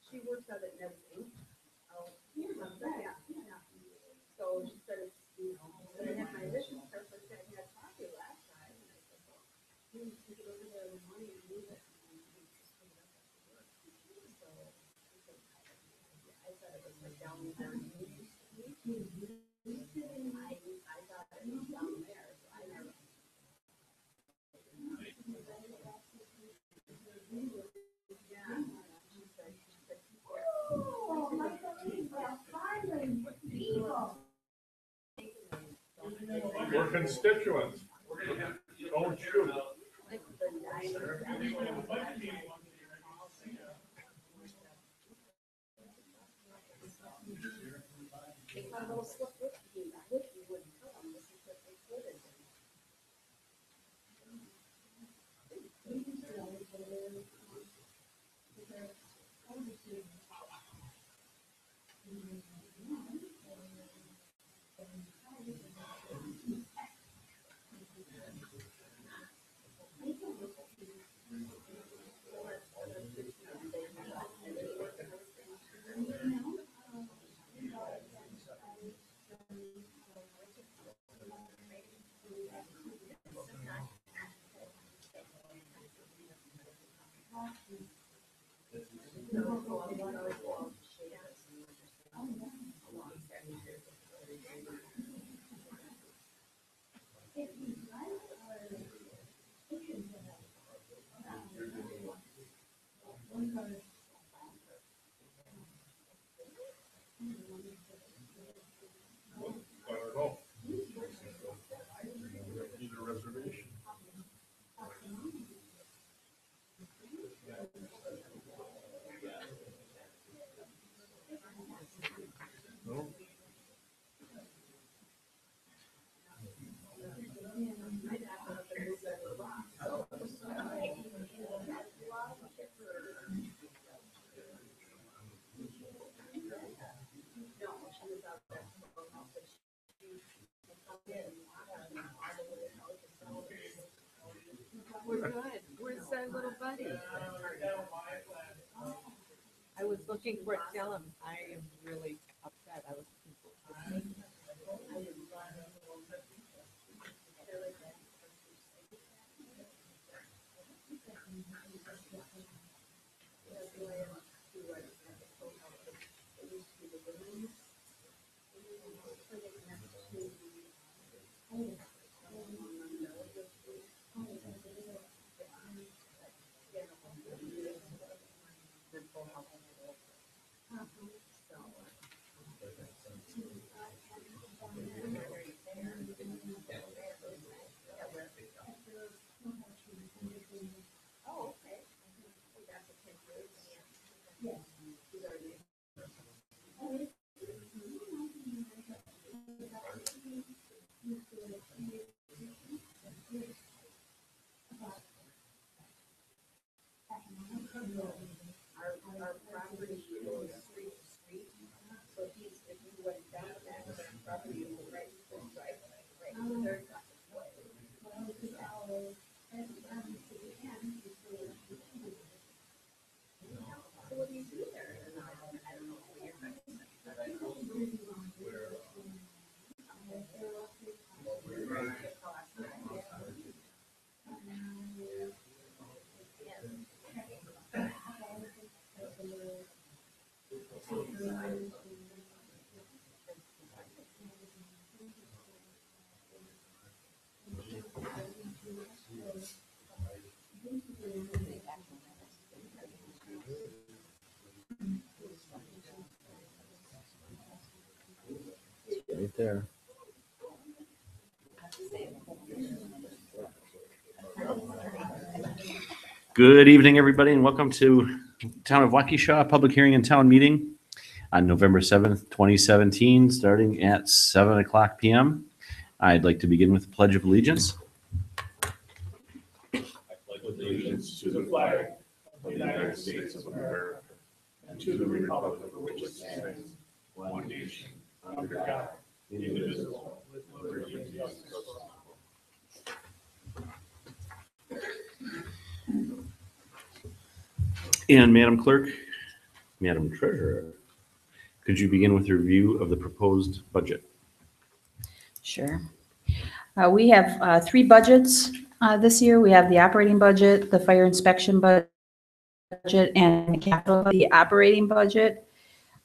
She works out at Neb's. Oh, yeah. So she said it's, I had my vision test, I said I had coffee last time. And I said, well, you need to go over there in the morning and move it. And we just put it up after work. So she said, I thought it was like down there. I thought it was down there, so I never. We're constituents. Don't shoot. I don't know. Need a reservation. No? We're good. Where's our little buddy? I was looking for, tell him, I am really upset. I was looking for. Our property is street to street, so he's, if you went down the back of that property, you go right, right there. So what do you do there? I don't know. Right there. Good evening, everybody, and welcome to Town of Waukesha Public Hearing and Town Meeting on November 7th, 2017, starting at 7 o'clock p.m. I'd like to begin with the Pledge of Allegiance. I pledge allegiance to the flag of the United States of America and to the republic for which it stands, one nation, under God, indivisible, with liberty and justice for all. And Madam Clerk, Madam Treasurer, could you begin with a review of the proposed budget? Sure. We have three budgets this year. We have the operating budget, the fire inspection budget, and the capital. The operating budget,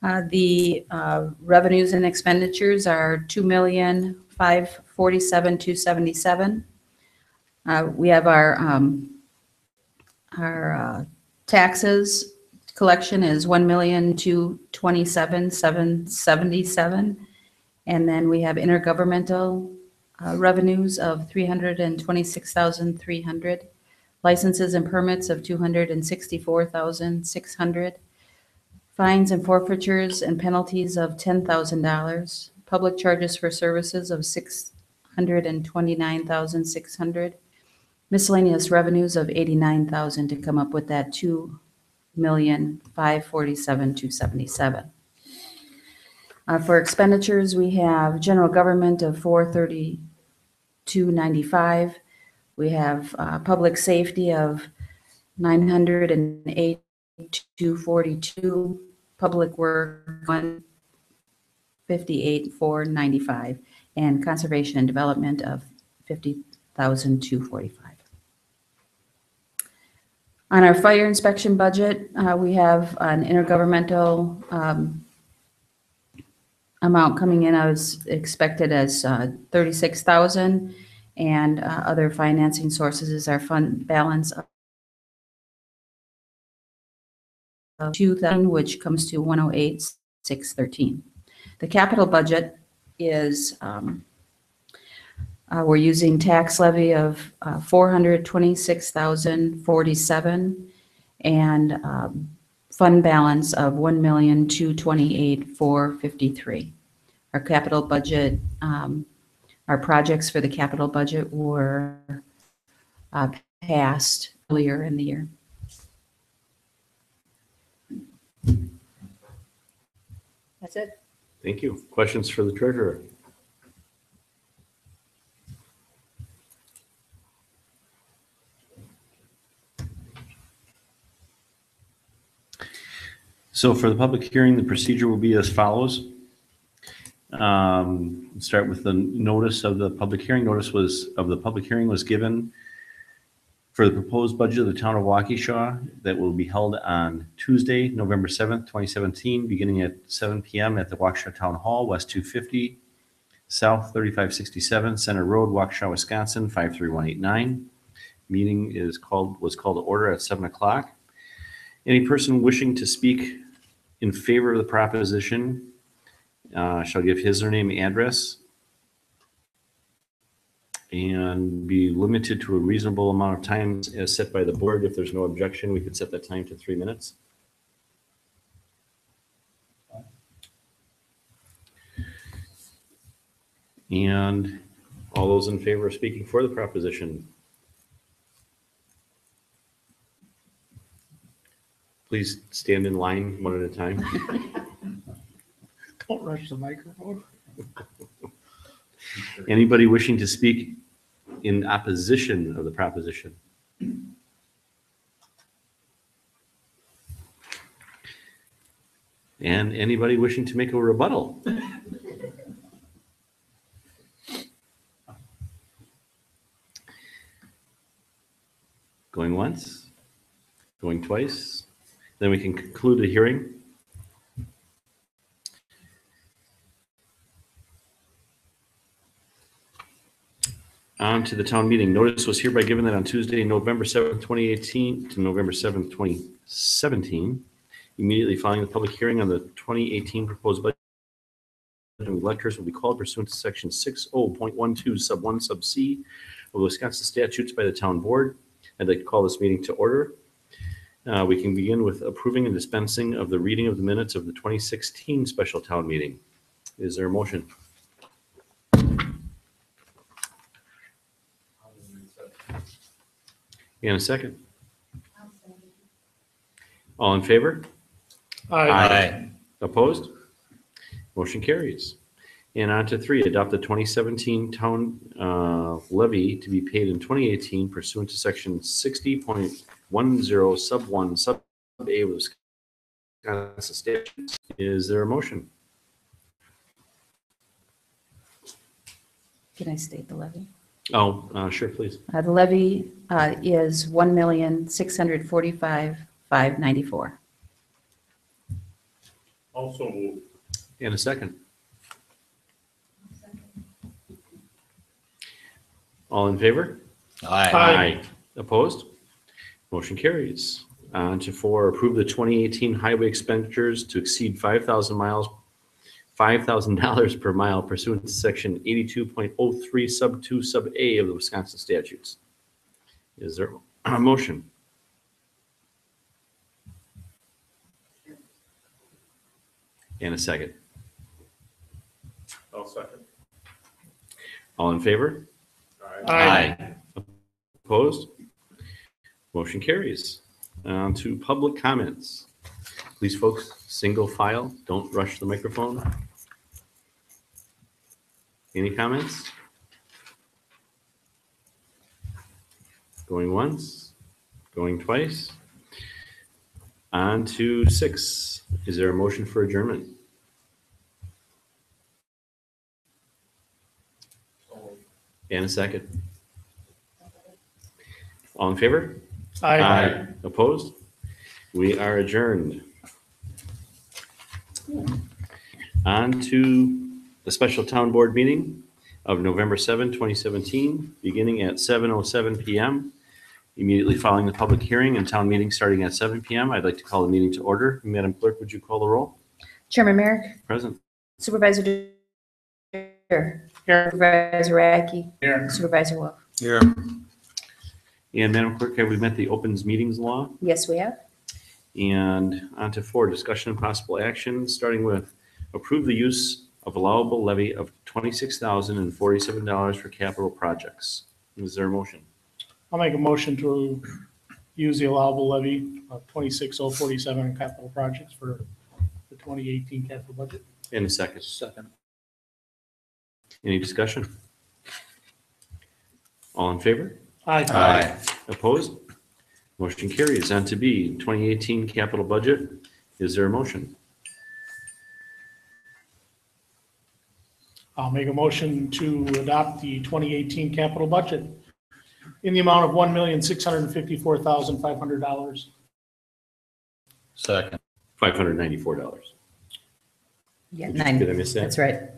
the revenues and expenditures are $2,547,277. We have our taxes collection is $1,227,777. And then we have intergovernmental revenues of $326,300, licenses and permits of $264,600, fines and forfeitures and penalties of $10,000, public charges for services of $629,600, miscellaneous revenues of $89,000 to come up with that $2,547,277. For expenditures, we have general government of $432,995. We have public safety of $908,242. Public work $158,495, and conservation and development of $50,245. On our fire inspection budget, we have an intergovernmental amount coming in as expected as $36,000, and other financing sources is our fund balance of $2,000, which comes to $108,613. The capital budget is we're using tax levy of $426,047 and fund balance of $1,228,453. Our capital budget, our projects for the capital budget were passed earlier in the year. That's it. Thank you. Questions for the treasurer? So for the public hearing, the procedure will be as follows. Start with the notice of the public hearing. Notice of the public hearing was given for the proposed budget of the town of Waukesha that will be held on Tuesday, November 7th, 2017, beginning at 7 p.m. at the Waukesha Town Hall, West 250, South 3567, Center Road, Waukesha, Wisconsin, 53189. Meeting was called to order at 7 o'clock. Any person wishing to speak in favor of the proposition shall give his or her name and address and be limited to a reasonable amount of time as set by the board. If there's no objection, we could set that time to 3 minutes. And all those in favor of speaking for the proposition, please stand in line one at a time. Don't rush the microphone. Anybody wishing to speak in opposition of the proposition? And anybody wishing to make a rebuttal? Going once, going twice, then we can conclude the hearing. On to the town meeting. Notice was hereby given that on Tuesday, November 7th, 2018 to November 7th, 2017, immediately following the public hearing on the 2018 proposed budget, electors will be called pursuant to section 60.12 sub 1 sub c of Wisconsin statutes by the town board. I'd like to call this meeting to order. We can begin with approving and dispensing of the reading of the minutes of the 2016 special town meeting. Is there a motion? And a second? All in favor? Aye. Opposed? Motion carries. And on to 3, adopt the 2017 town levy to be paid in 2018 pursuant to section 60.10 sub 1 sub A of the Wisconsin statutes. Is there a motion? Can I state the levy? Oh, sure, please. The levy is $1,645,594. Also moved. And a second. All in favor? Aye. Opposed? Motion carries. On to 4, approve the 2018 highway expenditures to exceed $5,000 per mile pursuant to section 82.03 sub 2 sub A of the Wisconsin statutes. Is there a motion? And a second. I'll second. All in favor? Aye. Opposed? Motion carries. On to public comments. Please, folks, single file, don't rush the microphone. Any comments? Going once, going twice. On to 6. Is there a motion for adjournment? And a second. All in favor? Aye. Opposed? We are adjourned. On to the special town board meeting of November 7, 2017, beginning at 7:07 PM. Immediately following the public hearing and town meeting starting at 7 PM, I'd like to call the meeting to order. Madam Clerk, would you call the roll? Chairman Merrick, Present. Supervisor Dare, Supervisor Radke, Here. Supervisor Wolf. Here. And Madam Clerk, have we met the opens meetings law? Yes, we have. And on to 4, discussion and possible action, starting with approve the use of allowable levy of $26,047 for capital projects. Is there a motion? I'll make a motion to use the allowable levy of 26,047 in capital projects for the 2018 capital budget. In a second. Second. Any discussion? All in favor? Aye. Opposed? Motion carries. On to B, 2018 capital budget. Is there a motion? I'll make a motion to adopt the 2018 capital budget in the amount of $1,654,500. Second. $594. Yeah, Did I miss that? That's right.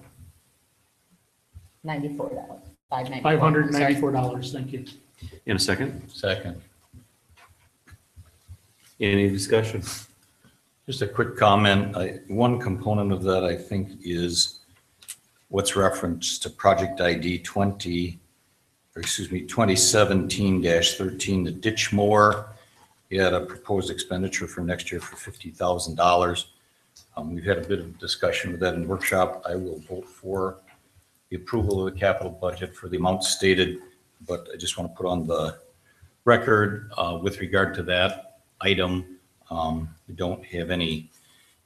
$94. $594, thank you. In a second. Second. Any discussion? Just a quick comment. One component of that, I think, is what's referenced to project ID 2017-13, the ditch mower. You had a proposed expenditure for next year for $50,000. We've had a bit of discussion with that in workshop. I will vote for the approval of the capital budget for the amount stated, but I just want to put on the record with regard to that item. We don't have any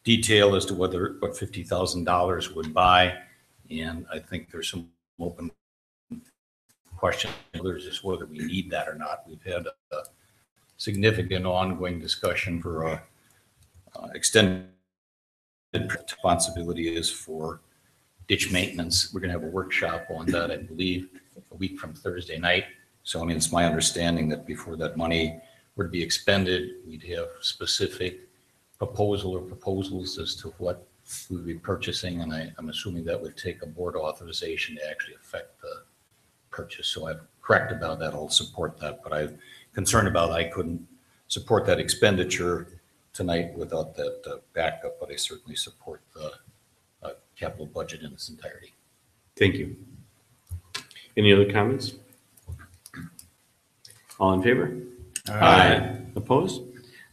detail as to what $50,000 would buy. And I think there's some open question, just whether we need that or not. We've had a significant ongoing discussion for extended responsibility is for ditch maintenance. We're going to have a workshop on that, I believe, a week from Thursday night. So, I mean, it's my understanding that before that money were to be expended, we'd have specific proposal or proposals as to what we would be purchasing. And I'm assuming that would take a board authorization to actually affect the purchase. So I'm correct about that. I'll support that. But I'm concerned about I couldn't support that expenditure tonight without that backup. But I certainly support the capital budget in its entirety. Thank you. Any other comments? All in favor? Aye. Opposed?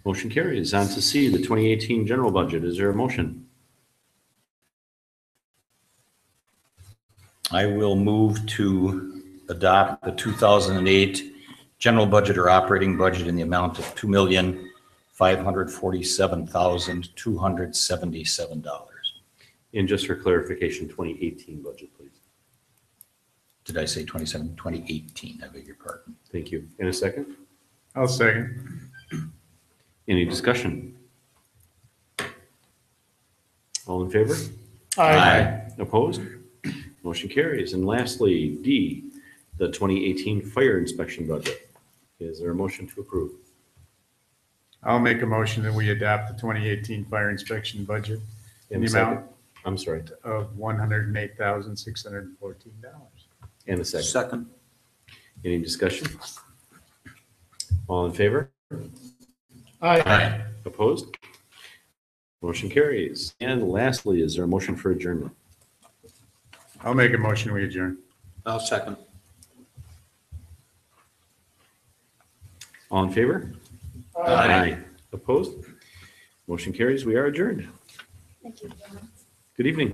Motion carries. On to C, the 2018 general budget. Is there a motion? I will move to adopt the 2008 general budget or operating budget in the amount of $2,547,277. And just for clarification, 2018 budget, please. Did I say 2018? I beg your pardon. Thank you. In a second? I'll second. Any discussion? All in favor? Opposed? Motion carries. And lastly, D, the 2018 fire inspection budget. Is there a motion to approve? I'll make a motion that we adopt the 2018 fire inspection budget in And the a second? amount I'm sorry. of $108,614. And a second. Second. Any discussion? All in favor? Aye. Opposed? Motion carries. And lastly, is there a motion for adjournment? I'll make a motion, we adjourn. I'll second. All in favor? Opposed? Motion carries. We are adjourned. Thank you. Good evening.